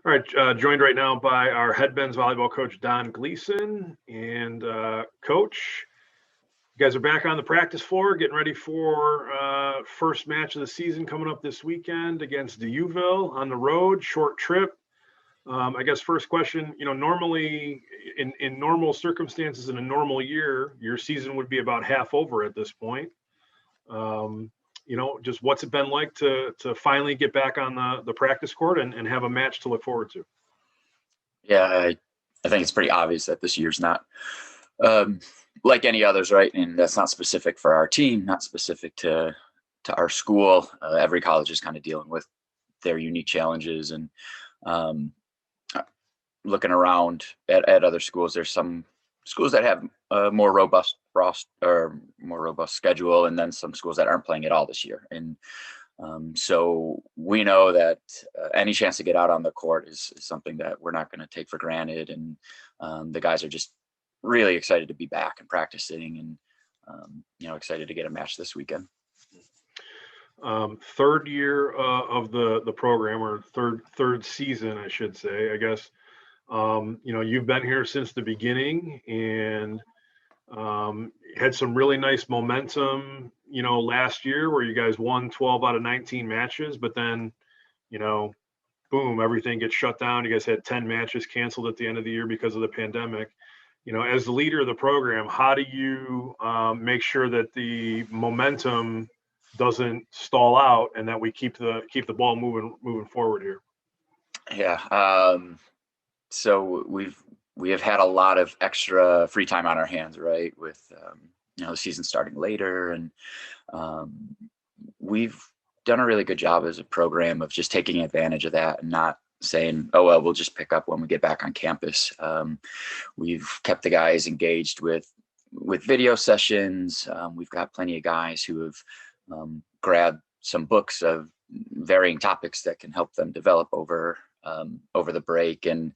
All right, joined right now by our head men's volleyball coach, Don Gleason. And coach, you guys are back on the practice floor, getting ready for first match of the season coming up this weekend against Deauville on the road, short trip. I guess first question, normally in normal circumstances in a normal year, your season would be about half over at this point. Just what's it been like to finally get back on the practice court and have a match to look forward to? Yeah, I think it's pretty obvious that this year's not um, like any others, right? And that's not specific for our team, not specific to our school. Every college is kind of dealing with their unique challenges, and um, looking around at other schools, there's some schools that have a more robust roster or more robust schedule, and then some schools that aren't playing at all this year. And so we know that any chance to get out on the court is something that we're not going to take for granted. And the guys are just really excited to be back and practicing, and excited to get a match this weekend. Third year of the program, or third season, I should say. I guess you've been here since the beginning, and had some really nice momentum. Last year where you guys won 12 out of 19 matches, but then boom, everything gets shut down. You guys had 10 matches canceled at the end of the year because of the pandemic. As the leader of the program, how do you make sure that the momentum doesn't stall out and that we keep the ball moving forward here? Yeah. So we have had a lot of extra free time on our hands, right? With the season starting later, and we've done a really good job as a program of just taking advantage of that and not saying, oh, well, we'll just pick up when we get back on campus. We've kept the guys engaged with video sessions. We've got plenty of guys who have grabbed some books of varying topics that can help them develop over the break. And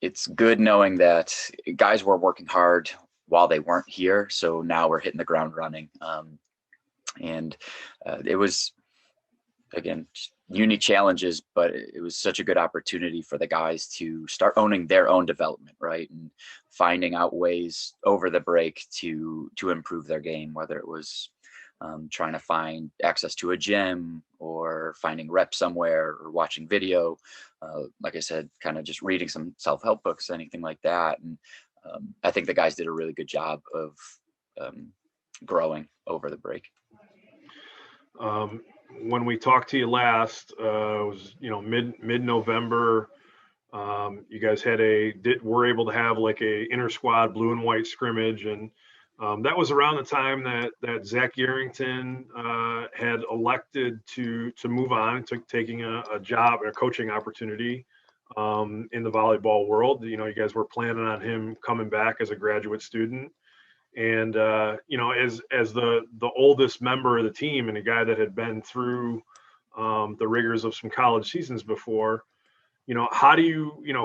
it's good knowing that guys were working hard while they weren't here. So now we're hitting the ground running. And it was, again, unique challenges, but it was such a good opportunity for the guys to start owning their own development, right? And finding out ways over the break to improve their game, whether it was trying to find access to a gym or finding reps somewhere or watching video. Like I said, kind of just reading some self-help books, anything like that. And I think the guys did a really good job of growing over the break. When we talked to you last, it was mid-November. You guys were able to have like a inter squad blue and white scrimmage, and that was around the time that Zach Yarrington had elected to move on, taking a job, a coaching opportunity in the volleyball world. You guys were planning on him coming back as a graduate student. And as the oldest member of the team and a guy that had been through the rigors of some college seasons before, how do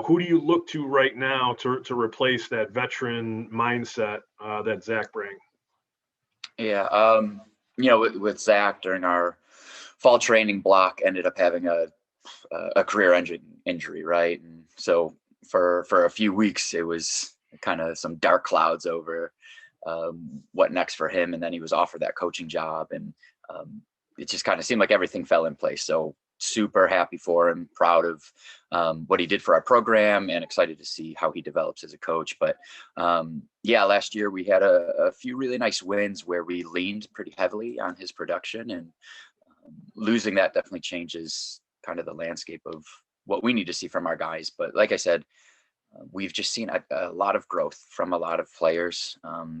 who do you look to right now to replace that veteran mindset that Zach brings? Yeah, with Zach during our fall training block, ended up having a career-ending injury, right? And so for a few weeks, it was kind of some dark clouds over what next for him. And then he was offered that coaching job, and it just kind of seemed like everything fell in place. So super happy for him, proud of what he did for our program, and excited to see how he develops as a coach. But last year we had a few really nice wins where we leaned pretty heavily on his production, and losing that definitely changes kind of the landscape of what we need to see from our guys. But like I said, we've just seen a lot of growth from a lot of players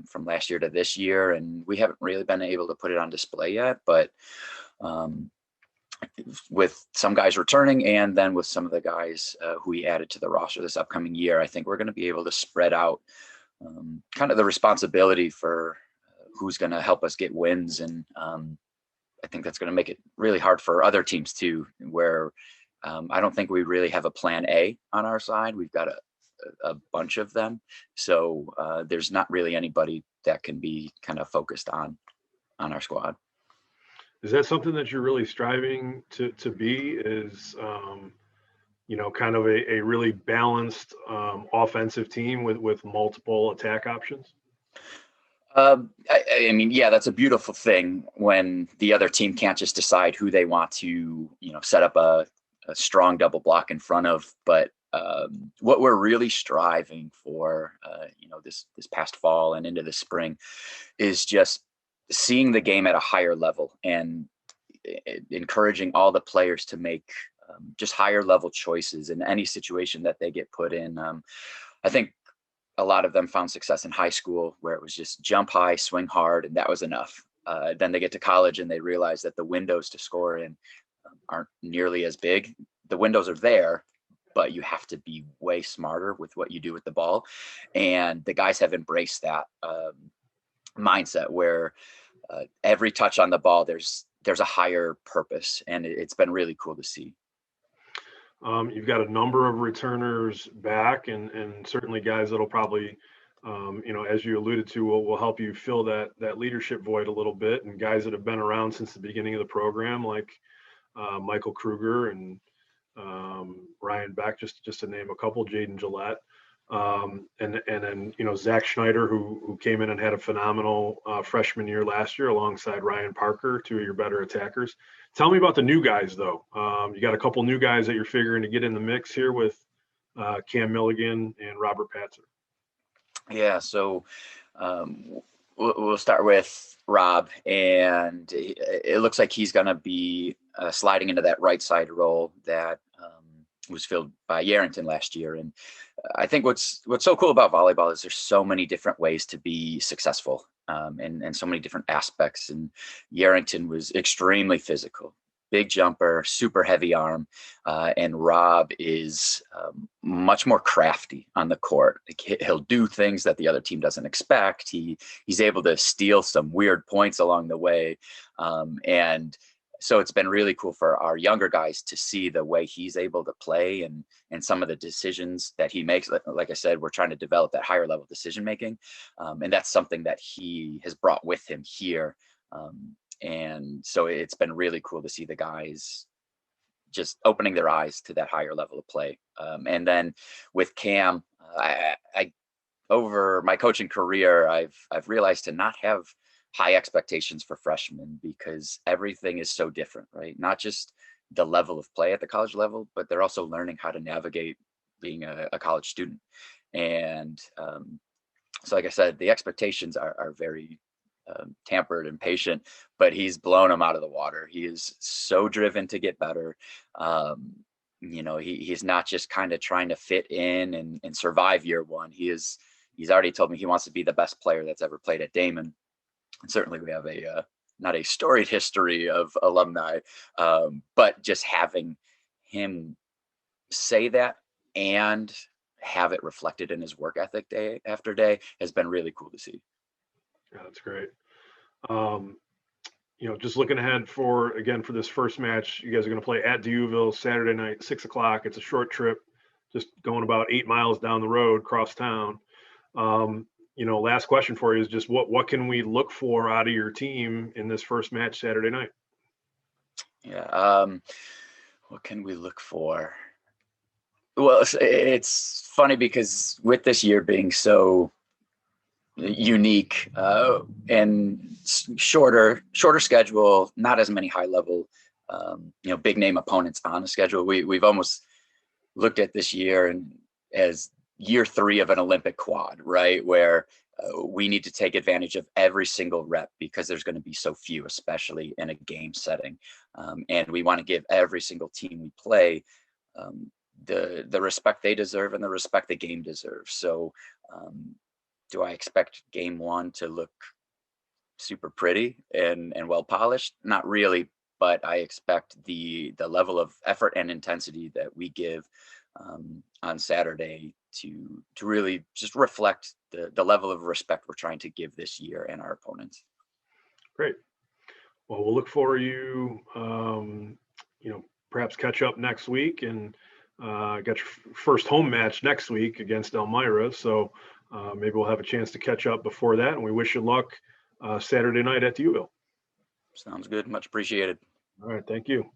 from last year to this year, and we haven't really been able to put it on display yet. But with some guys returning, and then with some of the guys who we added to the roster this upcoming year, I think we're going to be able to spread out kind of the responsibility for who's going to help us get wins. And I think that's going to make it really hard for other teams too, where I don't think we really have a plan A on our side. We've got a bunch of them. So there's not really anybody that can be kind of focused on our squad. Is that something that you're really striving to be? Is kind of a really balanced offensive team with multiple attack options? I mean, yeah, that's a beautiful thing when the other team can't just decide who they want to, set up a strong double block in front of. But what we're really striving for, this past fall and into the spring, is just seeing the game at a higher level and encouraging all the players to make just higher level choices in any situation that they get put in. I think a lot of them found success in high school where it was just jump high, swing hard, and that was enough. Then they get to college and they realize that the windows to score in aren't nearly as big. The windows are there, but you have to be way smarter with what you do with the ball. And the guys have embraced that mindset where every touch on the ball, there's a higher purpose, and it's been really cool to see. You've got a number of returners back, and certainly guys that'll probably, as you alluded to, will help you fill that leadership void a little bit. And guys that have been around since the beginning of the program, like Michael Kruger and Ryan Beck, just to name a couple, Jaden Gillette. And then Zach Schneider, who came in and had a phenomenal freshman year last year alongside Ryan Parker, two of your better attackers. Tell me about the new guys, though. You got a couple new guys that you're figuring to get in the mix here with Cam Milligan and Robert Patzer. Yeah, so we'll start with Rob, and it looks like he's going to be sliding into that right side role that was filled by Yarrington last year. And I think what's so cool about volleyball is there's so many different ways to be successful, and so many different aspects. And Yarrington was extremely physical, big jumper, super heavy arm, and Rob is much more crafty on the court. He'll do things that the other team doesn't expect. He's able to steal some weird points along the way, and so it's been really cool for our younger guys to see the way he's able to play and some of the decisions that he makes. Like I said, we're trying to develop that higher level decision making, and that's something that he has brought with him here. And so it's been really cool to see the guys just opening their eyes to that higher level of play. And then with Cam, I over my coaching career, I've realized to not have high expectations for freshmen because everything is so different, right? Not just the level of play at the college level, but they're also learning how to navigate being a college student. And so, like I said, the expectations are very tampered and patient, but he's blown them out of the water. He is so driven to get better. He's not just kind of trying to fit in and survive year one. He's already told me he wants to be the best player that's ever played at Damon. And certainly we have not a storied history of alumni, but just having him say that and have it reflected in his work ethic day after day has been really cool to see. Yeah, that's great. Just looking ahead for this first match, you guys are going to play at Deauville Saturday night, 6:00. It's a short trip, just going about 8 miles down the road, cross town. Last question for you is just what can we look for out of your team in this first match Saturday night? Yeah. What can we look for? Well, it's funny because with this year being so unique and shorter schedule, not as many high level, big name opponents on the schedule. We've almost looked at this year and as year 3 of an Olympic quad, right? Where we need to take advantage of every single rep because there's going to be so few, especially in a game setting. And we want to give every single team we play the respect they deserve and the respect the game deserves. So do I expect game 1 to look super pretty and well polished? Not really, but I expect the level of effort and intensity that we give on Saturday to really just reflect the level of respect we're trying to give this year and our opponents. Great. Well, we'll look for you, perhaps catch up next week and got your first home match next week against Elmira. So maybe we'll have a chance to catch up before that. And we wish you luck Saturday night at Deauville. Sounds good. Much appreciated. All right. Thank you.